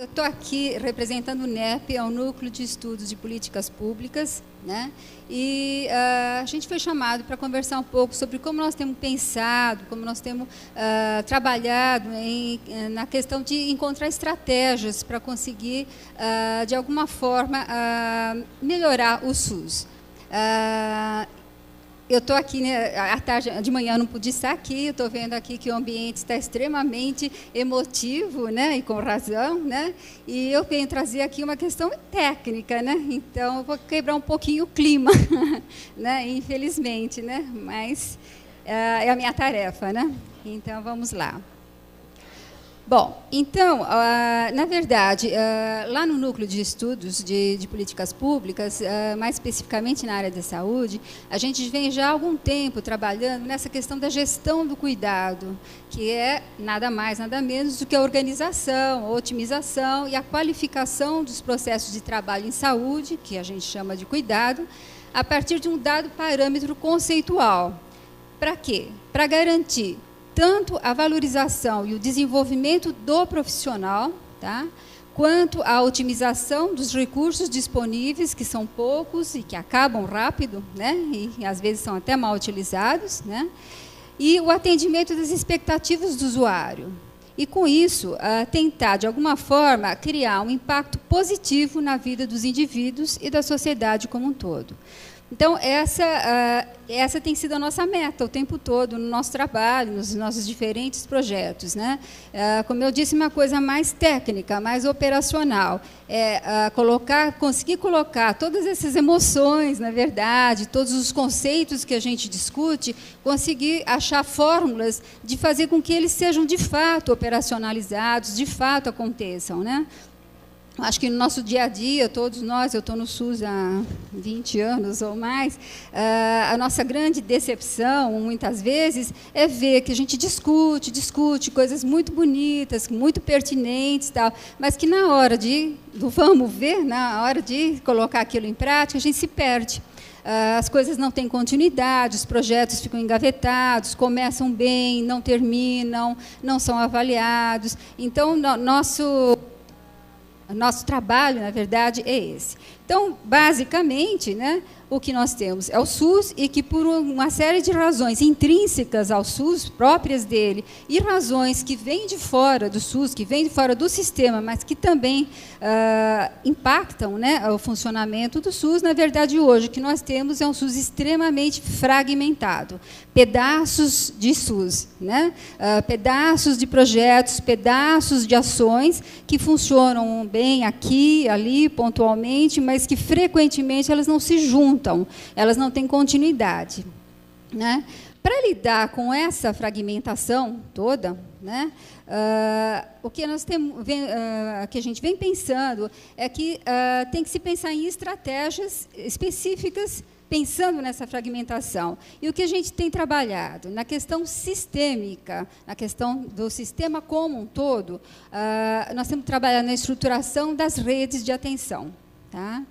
Eu estou aqui representando o NEP, é o Núcleo de Estudos de Políticas Públicas, né? E a gente foi chamado para conversar um pouco sobre como nós temos pensado, como nós temos trabalhado na questão de encontrar estratégias para conseguir, de alguma forma, melhorar o SUS. Eu estou aqui, né, à tarde, de manhã não pude estar aqui, estou vendo aqui que o ambiente está extremamente emotivo, né, e com razão, né, e eu venho trazer aqui uma questão técnica, né, então eu vou quebrar um pouquinho o clima, né, infelizmente, né, mas é a minha tarefa, né, então vamos lá. Bom, então, na verdade, lá no Núcleo de Estudos de Políticas Públicas, mais especificamente na área da saúde, a gente vem já há algum tempo trabalhando nessa questão da gestão do cuidado, que é nada mais, nada menos do que a organização, a otimização e a qualificação dos processos de trabalho em saúde, que a gente chama de cuidado, a partir de um dado parâmetro conceitual. Para quê? Para garantir tanto a valorização e o desenvolvimento do profissional, tá? Quanto a otimização dos recursos disponíveis, que são poucos e que acabam rápido, né? E às vezes são até mal utilizados, né? E o atendimento das expectativas do usuário. E, com isso, tentar, de alguma forma, criar um impacto positivo na vida dos indivíduos e da sociedade como um todo. Então, essa tem sido a nossa meta o tempo todo no nosso trabalho, nos nossos diferentes projetos, né? Como eu disse, uma coisa mais técnica, mais operacional, conseguir colocar todas essas emoções, na verdade, todos os conceitos que a gente discute, conseguir achar fórmulas de fazer com que eles sejam, de fato, operacionalizados, de fato, aconteçam, né? Acho que no nosso dia a dia, todos nós, eu estou no SUS há 20 anos ou mais, a nossa grande decepção, muitas vezes, é ver que a gente discute coisas muito bonitas, muito pertinentes, tal, mas que na hora do vamos ver, na hora de colocar aquilo em prática, a gente se perde. As coisas não têm continuidade, os projetos ficam engavetados, começam bem, não terminam, não são avaliados. Então, nosso trabalho, na verdade, é esse. Então, basicamente, né, o que nós temos é o SUS, e que, por uma série de razões intrínsecas ao SUS, próprias dele, e razões que vêm de fora do SUS, que vêm de fora do sistema, mas que também impactam, né, o funcionamento do SUS, na verdade, hoje, o que nós temos é um SUS extremamente fragmentado. Pedaços de SUS, né, pedaços de projetos, pedaços de ações que funcionam bem aqui, ali, pontualmente, mas que, frequentemente, elas não se juntam, elas não têm continuidade, né? Para lidar com essa fragmentação toda, né, o que nós temos, que a gente vem pensando é que tem que se pensar em estratégias específicas pensando nessa fragmentação. E o que a gente tem trabalhado? Na questão sistêmica, na questão do sistema como um todo, nós temos trabalhado na estruturação das redes de atenção. Tá?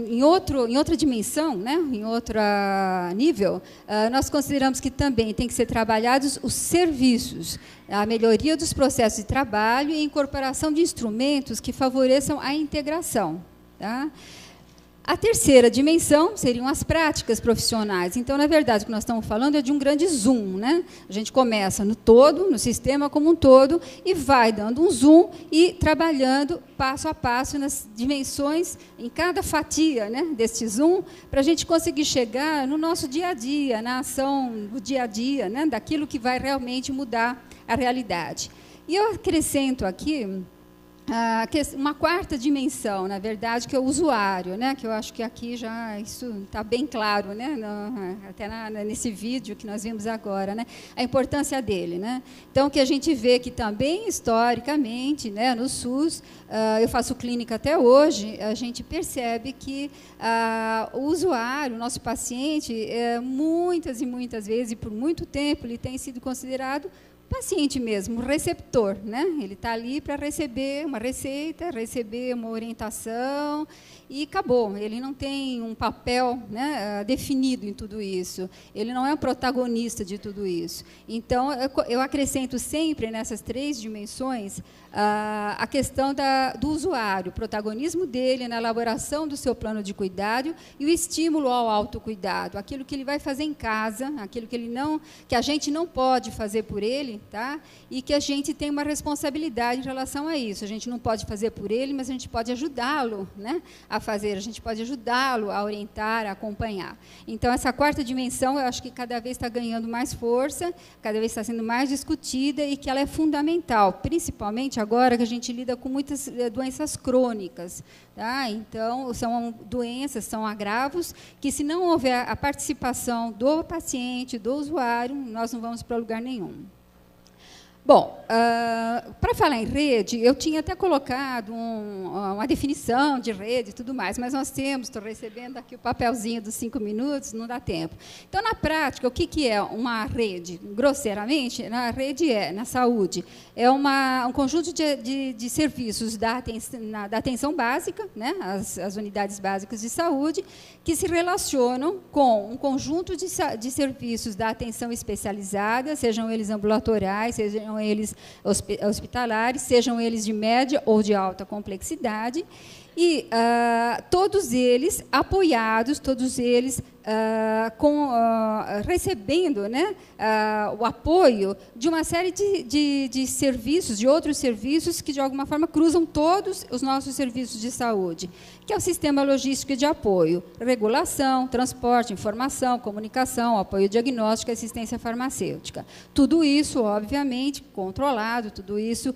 Em outra dimensão, né, em outro nível, nós consideramos que também tem que ser trabalhados os serviços, a melhoria dos processos de trabalho e a incorporação de instrumentos que favoreçam a integração. Tá? A terceira dimensão seriam as práticas profissionais. Então, na verdade, o que nós estamos falando é de um grande zoom, né? A gente começa no todo, no sistema como um todo, e vai dando um zoom e trabalhando passo a passo nas dimensões, em cada fatia, né, deste zoom, para a gente conseguir chegar no nosso dia a dia, na ação do dia a dia, né, daquilo que vai realmente mudar a realidade. E eu acrescento aqui uma quarta dimensão, na verdade, que é o usuário, né? Que eu acho que aqui já isso está bem claro, né? Até nesse vídeo que nós vimos agora, né? A importância dele, né? Então, que a gente vê que também, historicamente, né, no SUS, eu faço clínica até hoje, a gente percebe que o usuário, o nosso paciente, muitas e muitas vezes, e por muito tempo, ele tem sido considerado paciente mesmo, receptor, né? Ele está ali para receber uma receita, receber uma orientação e acabou. Ele não tem um papel, né, definido em tudo isso. Ele não é o protagonista de tudo isso. Então, eu acrescento sempre nessas 3 dimensões a questão do usuário, o protagonismo dele na elaboração do seu plano de cuidado e o estímulo ao autocuidado, aquilo que ele vai fazer em casa, aquilo que a gente não pode fazer por ele, tá? E que a gente tem uma responsabilidade em relação a isso. A gente não pode fazer por ele, mas a gente pode ajudá-lo, né, a fazer, a gente pode ajudá-lo a orientar, a acompanhar. Então, essa 4ª dimensão, eu acho que cada vez está ganhando mais força, cada vez está sendo mais discutida e que ela é fundamental, principalmente agora que a gente lida com muitas doenças crônicas. Tá? Então, são doenças, são agravos, que se não houver a participação do paciente, do usuário, nós não vamos para lugar nenhum. Bom, para falar em rede, eu tinha até colocado uma definição de rede e tudo mais, mas nós estou recebendo aqui o papelzinho dos 5 minutos, não dá tempo. Então, na prática, o que é uma rede? Grosseiramente, a rede na saúde, é um conjunto de serviços da atenção básica, né, as unidades básicas de saúde, que se relacionam com um conjunto de serviços da atenção especializada, sejam eles ambulatoriais, sejam eles hospitalares, sejam eles de média ou de alta complexidade, e todos eles apoiados, todos eles recebendo, né, o apoio de uma série de serviços, de outros serviços que, de alguma forma, cruzam todos os nossos serviços de saúde, que é o sistema logístico de apoio, regulação, transporte, informação, comunicação, apoio diagnóstico e assistência farmacêutica. Tudo isso, obviamente, controlado, tudo isso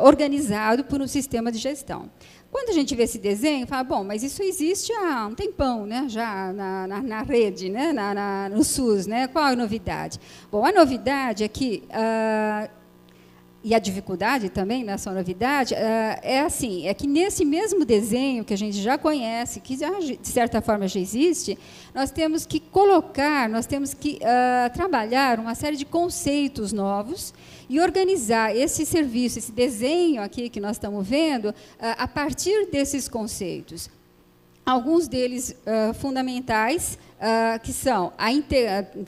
organizado por um sistema de gestão. Quando a gente vê esse desenho, fala, bom, mas isso existe há um tempão, né, já na rede, né, no SUS, né? Qual a novidade? Bom, a novidade é que, e a dificuldade também, não é só novidade, é que nesse mesmo desenho que a gente já conhece, que já, de certa forma já existe, nós temos que trabalhar uma série de conceitos novos e organizar esse serviço, esse desenho aqui que nós estamos vendo, a partir desses conceitos. Alguns deles fundamentais, que são,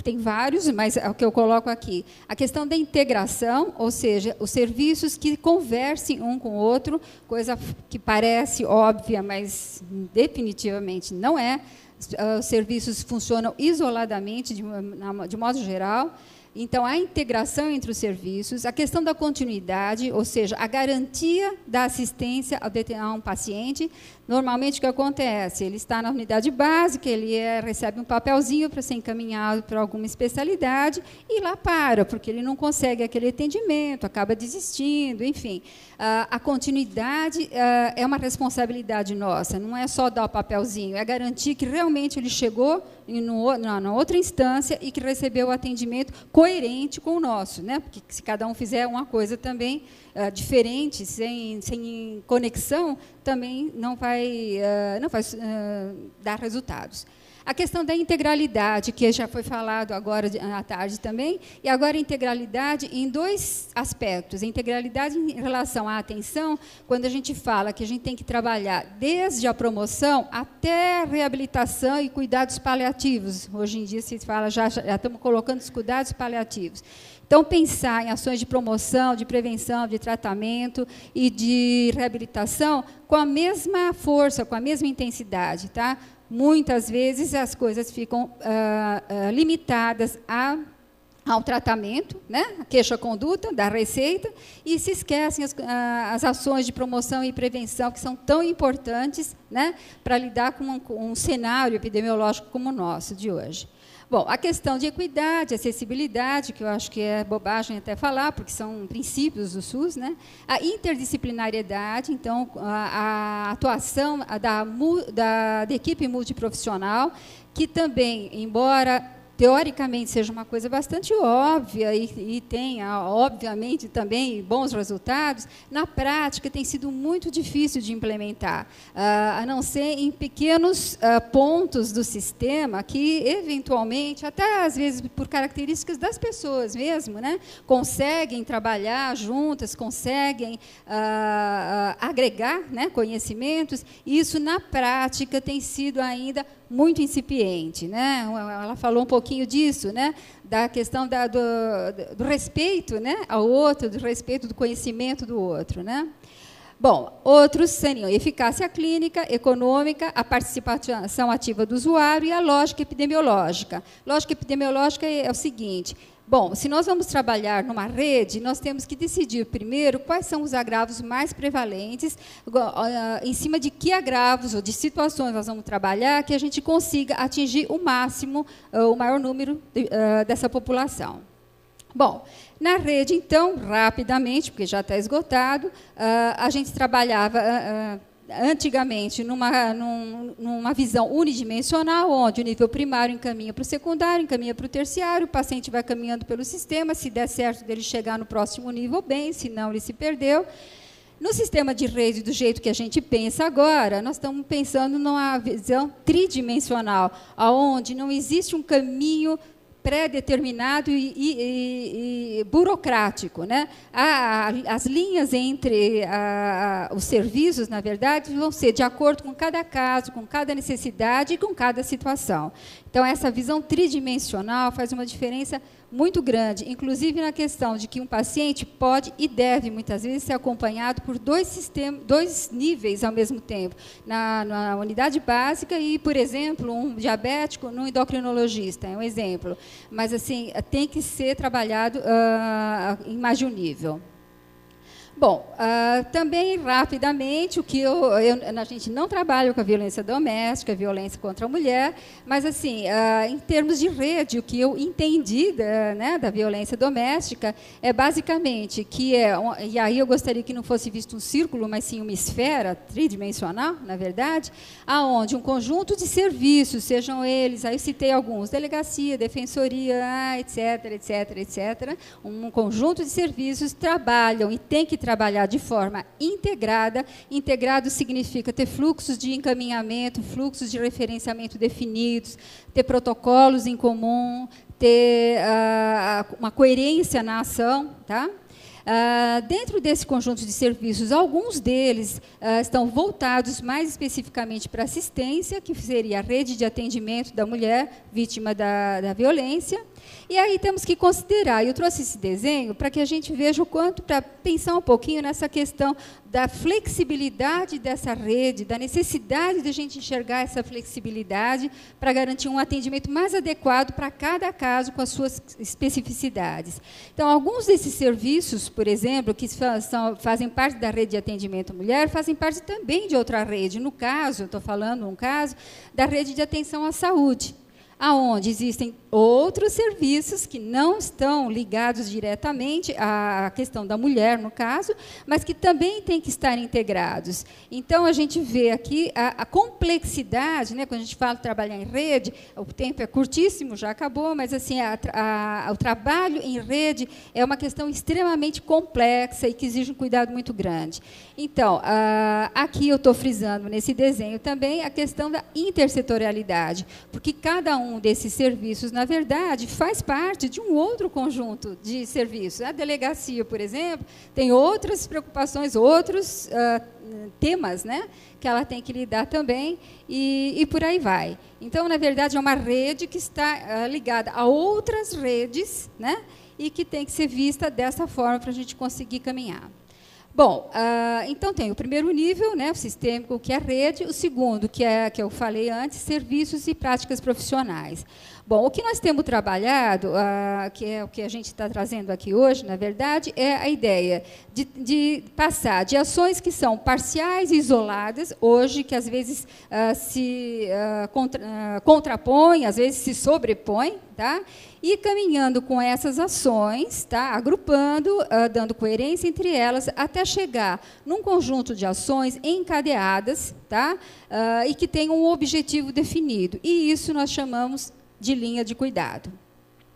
tem vários, mas é o que eu coloco aqui, a questão da integração, ou seja, os serviços que conversem um com o outro, coisa que parece óbvia, mas definitivamente não é. Os serviços funcionam isoladamente, de modo geral. Então, a integração entre os serviços, a questão da continuidade, ou seja, a garantia da assistência a um paciente. Normalmente, o que acontece? Ele está na unidade básica, ele recebe um papelzinho para ser encaminhado para alguma especialidade e lá para, porque ele não consegue aquele atendimento, acaba desistindo, enfim. A continuidade é uma responsabilidade nossa, não é só dar o papelzinho, é garantir que realmente ele chegou na outra instância e que recebeu o atendimento coerente com o nosso, né? Porque se cada um fizer uma coisa também diferente, sem conexão, também não vai dar resultados. A questão da integralidade, que já foi falado agora à tarde também, e agora a integralidade em 2 aspectos. A integralidade em relação à atenção, quando a gente fala que a gente tem que trabalhar desde a promoção até a reabilitação e cuidados paliativos. Hoje em dia se fala, já estamos colocando os cuidados paliativos. Então, pensar em ações de promoção, de prevenção, de tratamento e de reabilitação com a mesma força, com a mesma intensidade, tá? Muitas vezes as coisas ficam limitadas ao tratamento, né? A queixa-conduta, da receita, e se esquecem as ações de promoção e prevenção, que são tão importantes, né, para lidar com um cenário epidemiológico como o nosso de hoje. Bom, a questão de equidade, acessibilidade, que eu acho que é bobagem até falar, porque são princípios do SUS, né? A interdisciplinariedade, então, a atuação da equipe multiprofissional, que também, embora teoricamente seja uma coisa bastante óbvia e tenha, obviamente, também bons resultados, na prática tem sido muito difícil de implementar, a não ser em pequenos pontos do sistema que, eventualmente, até às vezes por características das pessoas mesmo, né, conseguem trabalhar juntas, conseguem agregar, né, conhecimentos, e isso, na prática, tem sido ainda muito incipiente, né? Ela falou um pouquinho disso, né? Da questão do respeito, né, ao outro, do respeito do conhecimento do outro, né? Bom, outros seriam eficácia clínica, econômica, a participação ativa do usuário e a lógica epidemiológica. Lógica epidemiológica é o seguinte: bom, se nós vamos trabalhar numa rede, nós temos que decidir primeiro quais são os agravos mais prevalentes, em cima de que agravos ou de situações nós vamos trabalhar, que a gente consiga atingir o máximo, o maior número dessa população. Bom, na rede, então, rapidamente, porque já está esgotado, a gente trabalhava antigamente numa visão unidimensional, onde o nível primário encaminha para o secundário, encaminha para o terciário, o paciente vai caminhando pelo sistema, se der certo dele chegar no próximo nível, bem, se não, ele se perdeu. No sistema de rede, do jeito que a gente pensa agora, nós estamos pensando numa visão tridimensional, onde não existe um caminho pré-determinado e burocrático, né? As linhas entre os serviços, na verdade, vão ser de acordo com cada caso, com cada necessidade e com cada situação. Então, essa visão tridimensional faz uma diferença muito grande, inclusive na questão de que um paciente pode e deve, muitas vezes, ser acompanhado por dois níveis ao mesmo tempo, na unidade básica e, por exemplo, um diabético no endocrinologista, é um exemplo. Mas, assim, tem que ser trabalhado em mais de um nível. Bom, também, rapidamente, a gente não trabalha com a violência doméstica, a violência contra a mulher, mas, assim, em termos de rede, o que eu entendi da violência doméstica é, basicamente, e aí eu gostaria que não fosse visto um círculo, mas sim uma esfera tridimensional, na verdade, aonde um conjunto de serviços, sejam eles, aí eu citei alguns, delegacia, defensoria, etc., etc., etc., um conjunto de serviços trabalham e tem que trabalhar de forma integrada. Integrado significa ter fluxos de encaminhamento, fluxos de referenciamento definidos, ter protocolos em comum, ter uma coerência na ação, tá? Dentro desse conjunto de serviços, alguns deles estão voltados mais especificamente para assistência, que seria a rede de atendimento da mulher vítima da violência. E aí temos que considerar, eu trouxe esse desenho para que a gente veja o quanto, para pensar um pouquinho nessa questão da flexibilidade dessa rede, da necessidade de a gente enxergar essa flexibilidade para garantir um atendimento mais adequado para cada caso com as suas especificidades. Então, alguns desses serviços, por exemplo, que fazem parte da rede de atendimento à mulher, fazem parte também de outra rede. No caso, estou falando um caso, da rede de atenção à saúde, aonde existem outros serviços que não estão ligados diretamente à questão da mulher, no caso, mas que também têm que estar integrados. Então, a gente vê aqui a complexidade, né, quando a gente fala de trabalhar em rede, o tempo é curtíssimo, já acabou, mas assim, o trabalho em rede é uma questão extremamente complexa e que exige um cuidado muito grande. Então, aqui eu estou frisando nesse desenho também a questão da intersetorialidade, porque cada um desses serviços, na verdade, faz parte de um outro conjunto de serviços. A delegacia, por exemplo, tem outras preocupações, outros temas, né, que ela tem que lidar também, e por aí vai. Então, na verdade, é uma rede que está ligada a outras redes, né, e que tem que ser vista dessa forma para a gente conseguir caminhar. Bom, então tem o primeiro nível, né, o sistêmico, que é a rede, o segundo, que eu falei antes, serviços e práticas profissionais. Bom, o que nós temos trabalhado, que é o que a gente está trazendo aqui hoje, na verdade, é a ideia de passar de ações que são parciais e isoladas, hoje, que às vezes se contrapõem, às vezes se sobrepõem, tá? E caminhando com essas ações, tá? Agrupando, dando coerência entre elas, até chegar num conjunto de ações encadeadas, tá? E que tenham um objetivo definido. E isso nós chamamos de linha de cuidado.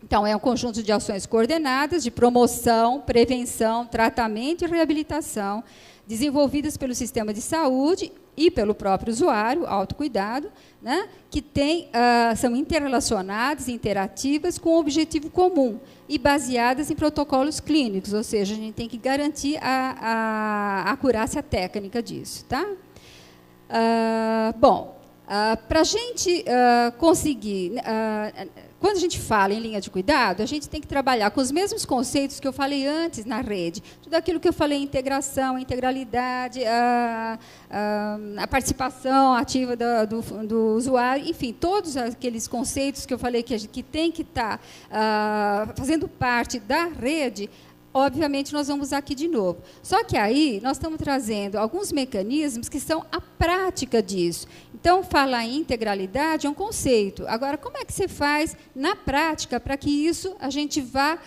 Então, é um conjunto de ações coordenadas de promoção, prevenção, tratamento e reabilitação, desenvolvidas pelo sistema de saúde e pelo próprio usuário, autocuidado, né, que são interrelacionadas, interativas, com um objetivo comum e baseadas em protocolos clínicos, ou seja, a gente tem que garantir a acurácia técnica disso. Tá? Para a gente conseguir... quando a gente fala em linha de cuidado, a gente tem que trabalhar com os mesmos conceitos que eu falei antes na rede. Tudo aquilo que eu falei, integração, a integralidade, a participação ativa do usuário, enfim, todos aqueles conceitos que eu falei que tem que estar fazendo parte da rede. Obviamente, nós vamos usar aqui de novo. Só que aí, nós estamos trazendo alguns mecanismos que são a prática disso. Então, falar em integralidade é um conceito. Agora, como é que você faz na prática para que isso a gente vá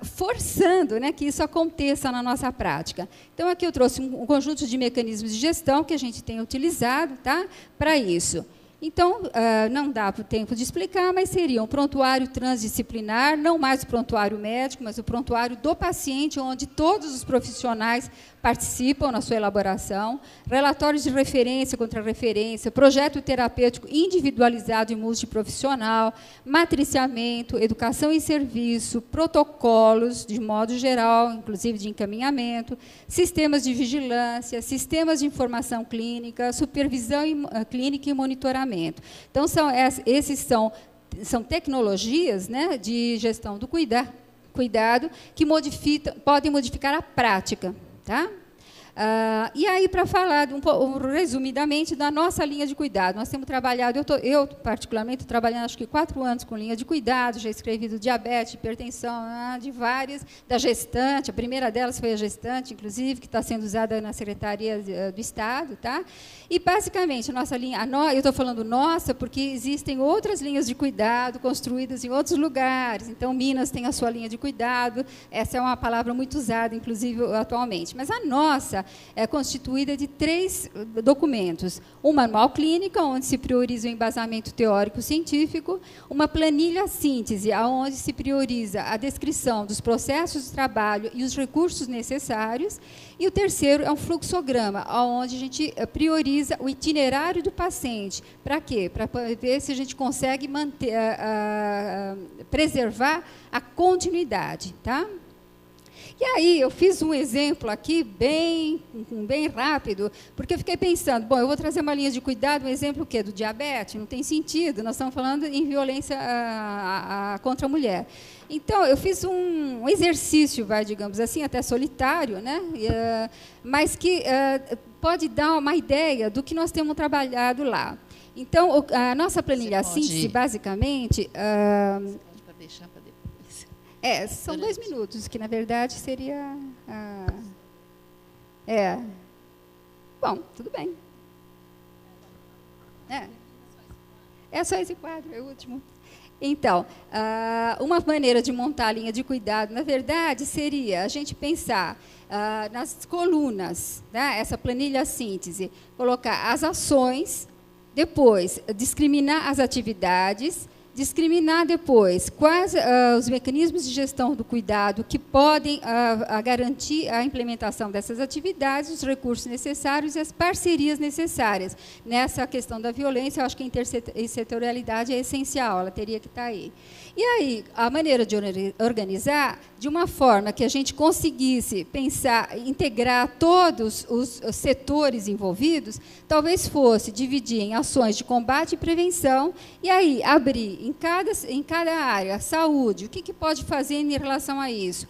forçando, né, que isso aconteça na nossa prática? Então, aqui eu trouxe um conjunto de mecanismos de gestão que a gente tem utilizado, tá, para isso. Então, não dá para o tempo de explicar, mas seria um prontuário transdisciplinar, não mais o prontuário médico, mas o prontuário do paciente, onde todos os profissionais participam na sua elaboração, relatórios de referência contra referência, projeto terapêutico individualizado e multiprofissional, matriciamento, educação em serviço, protocolos, de modo geral, inclusive de encaminhamento, sistemas de vigilância, sistemas de informação clínica, supervisão clínica e monitoramento. Então, esses são tecnologias, né, de gestão do cuidado que podem modificar a prática. Tá? E aí, para falar resumidamente da nossa linha de cuidado, nós temos trabalhado, eu particularmente estou trabalhando acho que 4 anos com linha de cuidado, já escrevi do diabetes, hipertensão, de várias, da gestante, a primeira delas foi a gestante, inclusive, que está sendo usada na Secretaria do Estado. Tá? E, basicamente, a nossa linha, eu estou falando nossa, porque existem outras linhas de cuidado construídas em outros lugares. Então, Minas tem a sua linha de cuidado, essa é uma palavra muito usada, inclusive, atualmente. Mas a nossa é constituída de 3 documentos. Um manual clínico, onde se prioriza o embasamento teórico-científico, uma planilha síntese, onde se prioriza a descrição dos processos de trabalho e os recursos necessários, e o terceiro é um fluxograma, onde a gente prioriza o itinerário do paciente. Para quê? Para ver se a gente consegue manter, preservar a continuidade. Tá? E aí, eu fiz um exemplo aqui bem rápido, porque eu fiquei pensando, bom, eu vou trazer uma linha de cuidado, um exemplo o quê? Do diabetes? Não tem sentido, nós estamos falando em violência contra a mulher. Então, eu fiz um exercício, digamos assim, até solitário, né? Mas que pode dar uma ideia do que nós temos trabalhado lá. Então, a nossa planilha síntese, basicamente... Pode deixar para depois. São 2 minutos, que, na verdade, seria... Bom, tudo bem. É só esse quadro, é o último. Então, uma maneira de montar a linha de cuidado, na verdade, seria a gente pensar nas colunas, né, essa planilha síntese, colocar as ações, depois discriminar as atividades, discriminar depois quais os mecanismos de gestão do cuidado que podem garantir a implementação dessas atividades, os recursos necessários e as parcerias necessárias. Nessa questão da violência, eu acho que a intersetorialidade é essencial, ela teria que estar aí. E aí, a maneira de organizar, de uma forma que a gente conseguisse pensar, integrar todos os setores envolvidos, talvez fosse dividir em ações de combate e prevenção, e aí abrir em cada área, saúde, o que pode fazer em relação a isso?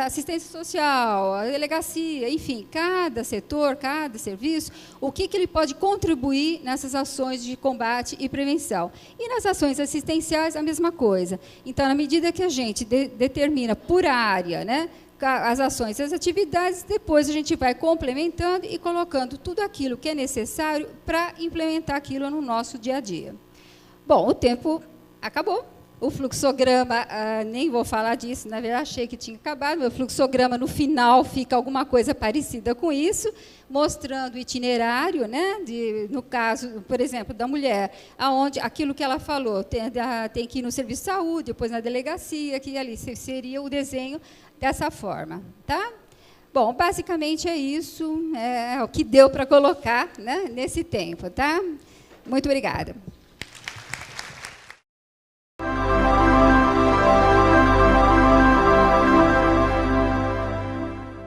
Assistência social, a delegacia, enfim, cada setor, cada serviço, o que ele pode contribuir nessas ações de combate e prevenção. E nas ações assistenciais, a mesma coisa. Então, na medida que a gente determina por área, né, as ações e as atividades, depois a gente vai complementando e colocando tudo aquilo que é necessário para implementar aquilo no nosso dia a dia. Bom, o tempo acabou, O fluxograma, nem vou falar disso, na verdade achei que tinha acabado, mas o fluxograma no final fica alguma coisa parecida com isso, mostrando o itinerário, né, no caso, por exemplo, da mulher, aonde aquilo que ela falou, tem que ir no serviço de saúde, depois na delegacia, que ali seria o desenho dessa forma. Tá? Bom, basicamente é isso, é o que deu para colocar, né, nesse tempo. Tá? Muito obrigada.